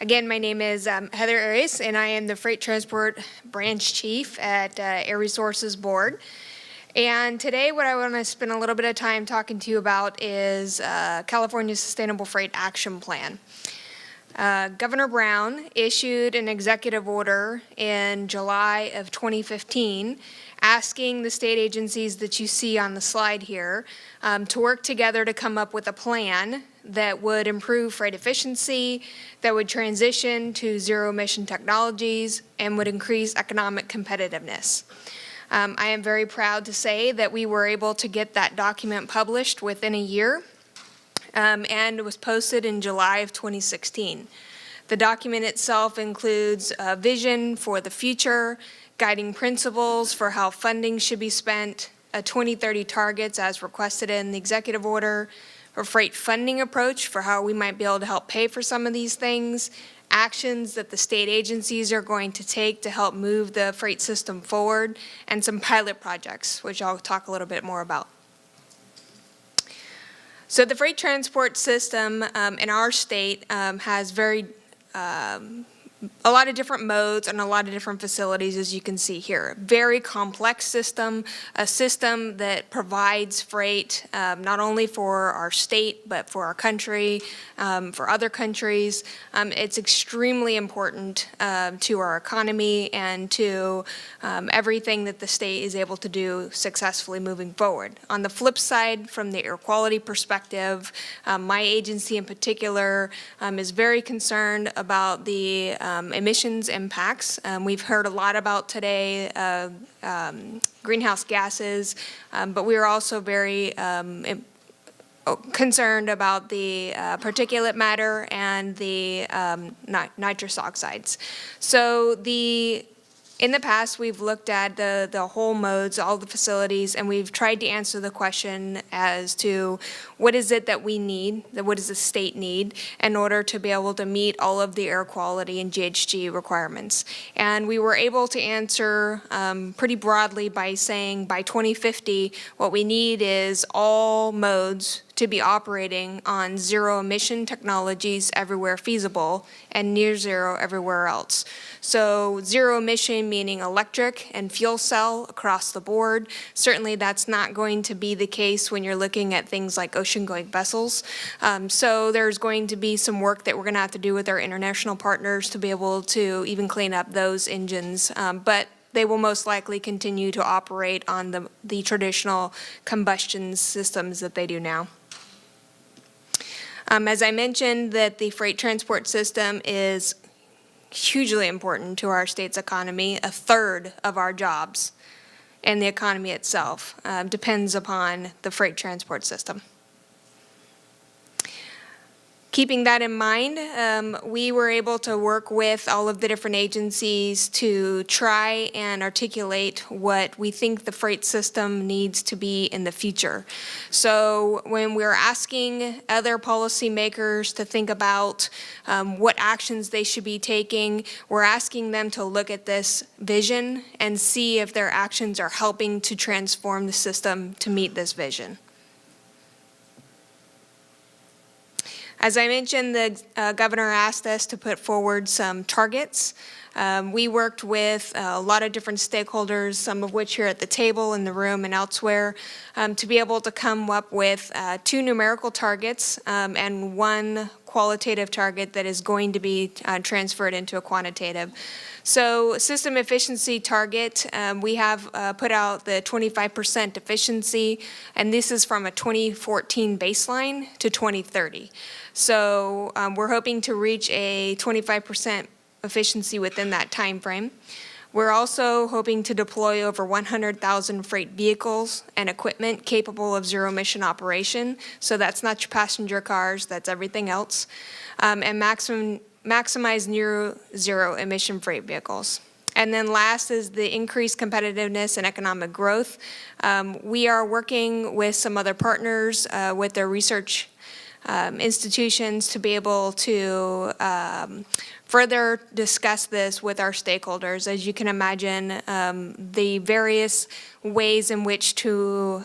Again, my name is Heather Arias, and I am the Freight Transport Branch Chief at Air Resources Board. And today what I want to spend a little bit of time talking to you about is California's Sustainable Freight Action Plan. Governor Brown issued an executive order in July of 2015 asking the state agencies that you see on the slide here to work together to come up with a plan that would improve freight efficiency, that would transition to zero-emission technologies, and would increase economic competitiveness. I am very proud to say that we were able to get that document published within a year, and it was posted in July of 2016. The document itself includes a vision for the future, guiding principles for how funding should be spent, a 2030 targets as requested in the executive order, a freight funding approach for how we might be able to help pay for some of these things, actions that the state agencies are going to take to help move the freight system forward, and some pilot projects, which I'll talk a little bit more about. So the freight transport system in our state has a lot of different modes and a lot of different facilities, as you can see here. Very complex system, a system that provides freight not only for our state, but for our country, for other countries. It's extremely important to our economy and to everything that the state is able to do successfully moving forward. On the flip side, from the air quality perspective, my agency in particular is very concerned about the emissions impacts. We've heard a lot about today greenhouse gases, but we are also very concerned about the particulate matter and the nitrous oxides. So in the past, we've looked at the whole modes, all the facilities, and we've tried to answer the question as to what is it that we need, what does the state need in order to be able to meet all of the air quality and GHG requirements. And we were able to answer pretty broadly by saying by 2050, what we need is all modes to be operating on zero-emission technologies everywhere feasible and near zero everywhere else. So zero-emission meaning electric and fuel cell across the board. Certainly that's not going to be the case when you're looking at things like ocean-going vessels. So there's going to be some work that we're going to have to do with our international partners to be able to even clean up those engines. But they will most likely continue to operate on the traditional combustion systems that they do now. As I mentioned, that the freight transport system is hugely important to our state's economy. A third of our jobs and the economy itself depends upon the freight transport system. Keeping that in mind, we were able to work with all of the different agencies to try and articulate what we think the freight system needs to be in the future. So when we're asking other policymakers to think about what actions they should be taking, we're asking them to look at this vision and see if their actions are helping to transform the system to meet this vision. As I mentioned, the governor asked us to put forward some targets. We worked with a lot of different stakeholders, some of which here at the table, in the room, and elsewhere, to be able to come up with 2 numerical targets and 1 qualitative target that is going to be transferred into a quantitative. So system efficiency target, we have put out the 25% efficiency, and this is from a 2014 baseline to 2030. So we're hoping to reach a 25% efficiency within that time frame. We're also hoping to deploy over 100,000 freight vehicles and equipment capable of zero-emission operation. So that's not your passenger cars, that's everything else. And maximize near zero-emission freight vehicles. And then last is the increased competitiveness and economic growth. We are working with some other partners with their research institutions to be able to further discuss this with our stakeholders. As you can imagine, the various ways in which to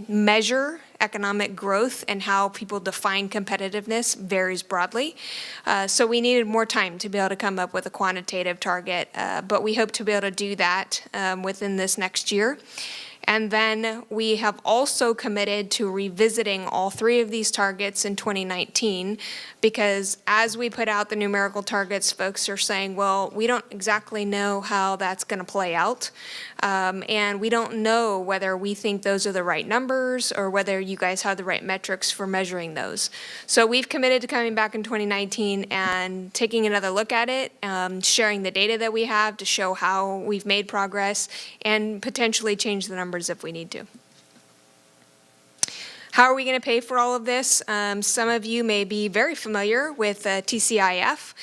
measure economic growth and how people define competitiveness varies broadly. So we needed more time to be able to come up with a quantitative target, but we hope to be able to do that within this next year. And then we have also committed to revisiting all three of these targets in 2019, because as we put out the numerical targets, folks are saying, well, we don't exactly know how that's going to play out. And we don't know whether we think those are the right numbers or whether you guys have the right metrics for measuring those. So we've committed to coming back in 2019 and taking another look at it, sharing the data that we have to show how we've made progress and potentially change the numbers if we need to. How are we going to pay for all of this? Some of you may be very familiar with TCIF.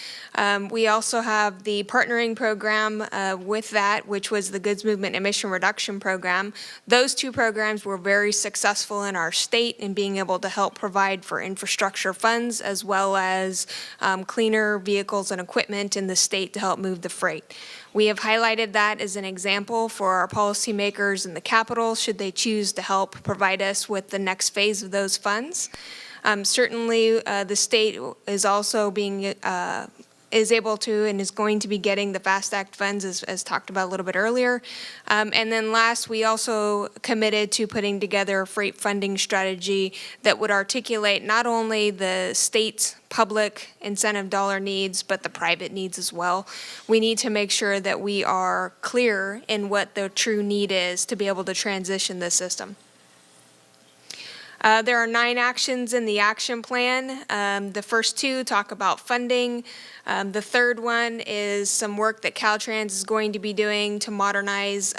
We also have the partnering program with that, which was the Goods Movement Emission Reduction Program. Those two programs were very successful in our state in being able to help provide for infrastructure funds as well as cleaner vehicles and equipment in the state to help move the freight. We have highlighted that as an example for our policymakers in the Capitol should they choose to help provide us with the next phase of those funds. Certainly, the state is also being is able to and is going to be getting the FAST Act funds as talked about a little bit earlier. And then last, we also committed to putting together a freight funding strategy that would articulate not only the state's public incentive dollar needs, but the private needs as well. We need to make sure that we are clear in what the true need is to be able to transition the system. There are 9 actions in the action plan. The first 2 talk about funding. The third one is some work that Caltrans is going to be doing to modernize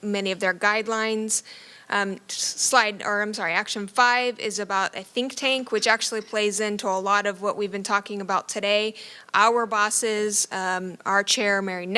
many of their guidelines. Action 5 is about a think tank, which actually plays into a lot of what we've been talking about today. Our bosses, our chair, Marin,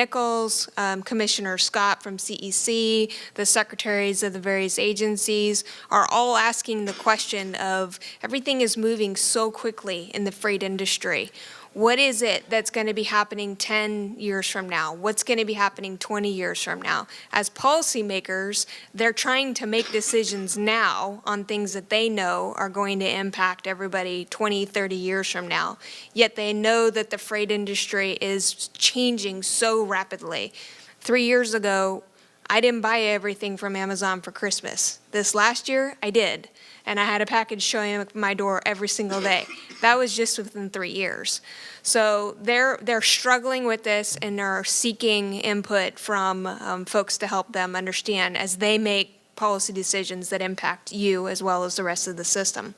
Commissioner Scott from CEC, the secretaries of the various agencies are all asking the question of everything is moving so quickly in the freight industry. What is it that's going to be happening 10 years from now? What's going to be happening 20 years from now? As policymakers, they're trying to make decisions now on things that they know are going to impact everybody 20, 30 years from now. Yet they know that the freight industry is changing so rapidly. 3 years ago, I didn't buy everything from Amazon for Christmas. This last year, I did. And I had a package showing up at my door every single day. That was just within 3 years. So they're struggling with this and are seeking input from folks to help them understand as they make policy decisions that impact you as well as the rest of the system.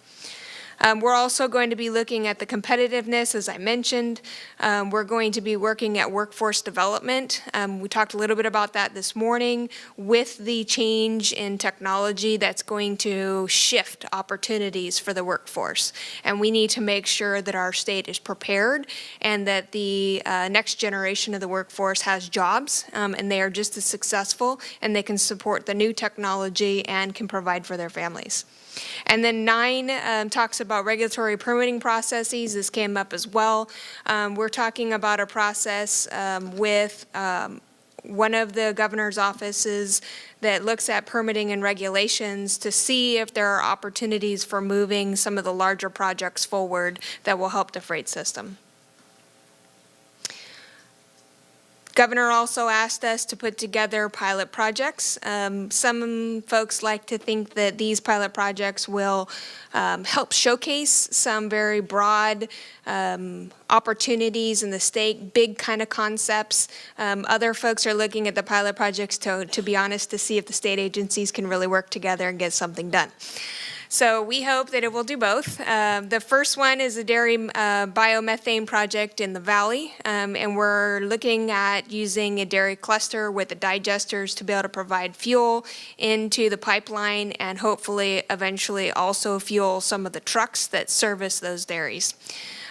We're also going to be looking at the competitiveness, as I mentioned. We're going to be working at workforce development. We talked a little bit about that this morning with the change in technology that's going to shift opportunities for the workforce. And we need to make sure that our state is prepared and that the next generation of the workforce has jobs and they are just as successful and they can support the new technology and can provide for their families. And then 9 talks about regulatory permitting processes. This came up as well. We're talking about a process with one of the governor's offices that looks at permitting and regulations to see if there are opportunities for moving some of the larger projects forward that will help the freight system. Governor also asked us to put together pilot projects. Some folks like to think that these pilot projects will help showcase some very broad opportunities in the state, big kind of concepts. Other folks are looking at the pilot projects to be honest, to see if the state agencies can really work together and get something done. So we hope that it will do both. The first one is a dairy biomethane project in the valley, and we're looking at using a dairy cluster with the digesters to be able to provide fuel into the pipeline and hopefully eventually also fuel some of the trucks that service those dairies.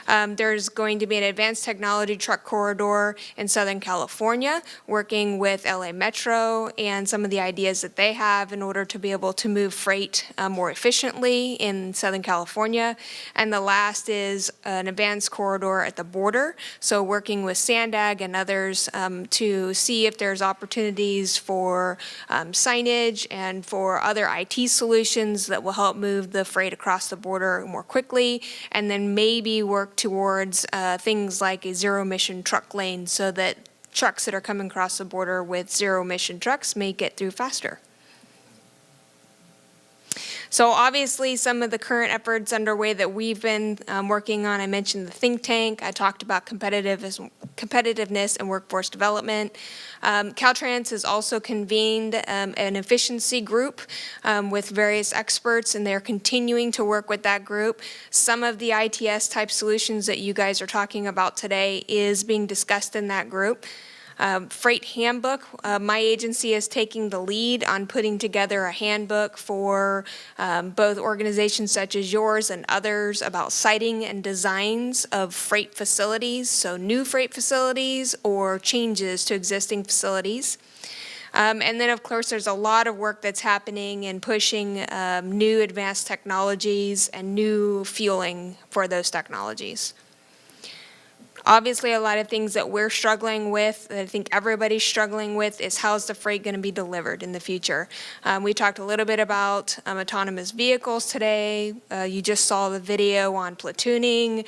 There's going to be an advanced technology truck corridor in Southern California, working with LA Metro and some of the ideas that they have in order to be able to move freight more efficiently in Southern California. And the last is an advanced corridor at the border, so working with Sandag and others to see if there's opportunities for signage and for other IT solutions that will help move the freight across the border more quickly, and then maybe work towards things like a zero-emission truck lane so that trucks that are coming across the border with zero-emission trucks may get through faster. So obviously, some of the current efforts underway that we've been working on, I mentioned the think tank, I talked about competitiveness and workforce development. Caltrans has also convened an efficiency group with various experts, and they're continuing to work with that group. Some of the ITS type solutions that you guys are talking about today is being discussed in that group. Freight handbook, my agency is taking the lead on putting together a handbook for both organizations such as yours and others about siting and designs of freight facilities, so new freight facilities or changes to existing facilities. And then, of course, there's a lot of work that's happening in pushing new advanced technologies and new fueling for those technologies. Obviously, a lot of things that we're struggling with, that I think everybody's struggling with, is how's the freight going to be delivered in the future. We talked a little bit about autonomous vehicles today. You just saw the video on platooning.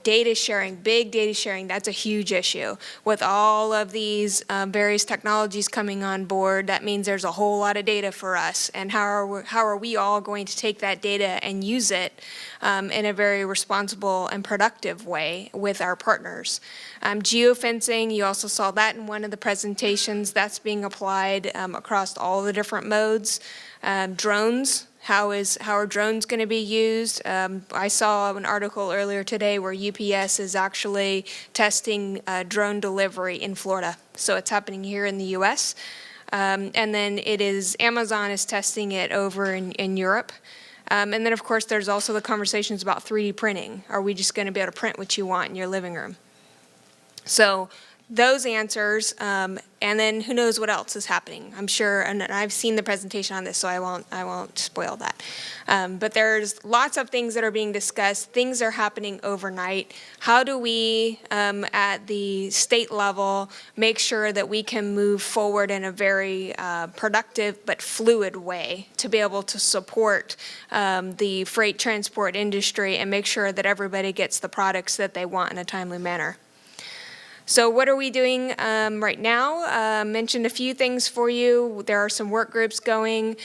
Data sharing, big data sharing, that's a huge issue. With all of these various technologies coming on board, that means there's a whole lot of data for us. And how are we all going to take that data and use it in a very responsible and productive way with our partners? Geofencing, you also saw that in one of the presentations. That's being applied across all the different modes. Drones, how are drones going to be used? I saw an article earlier today where UPS is actually testing drone delivery in Florida. So it's happening here in the US. And then Amazon is testing it over in Europe. And then, of course, there's also the conversations about 3D printing. Are we just going to be able to print what you want in your living room? So those answers, and then who knows what else is happening. I'm sure, and I've seen the presentation on this, so I won't spoil that. But there's lots of things that are being discussed. Things are happening overnight. How do we, at the state level, make sure that we can move forward in a very productive but fluid way to be able to support the freight transport industry and make sure that everybody gets the products that they want in a timely manner? So what are we doing right now? Mentioned a few things for you. There are some work groups going.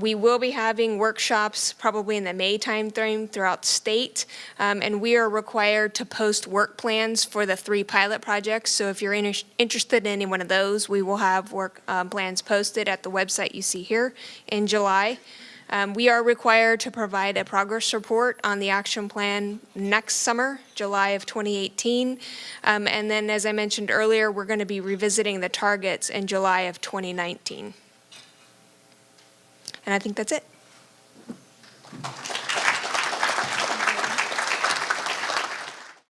We will be having workshops probably in the May timeframe throughout the state, and we are required to post work plans for the 3 pilot projects. So if you're interested in any one of those, we will have work plans posted at the website you see here in July. We are required to provide a progress report on the action plan next summer, July of 2018. And then, as I mentioned earlier, we're going to be revisiting the targets in July of 2019. And I think that's it.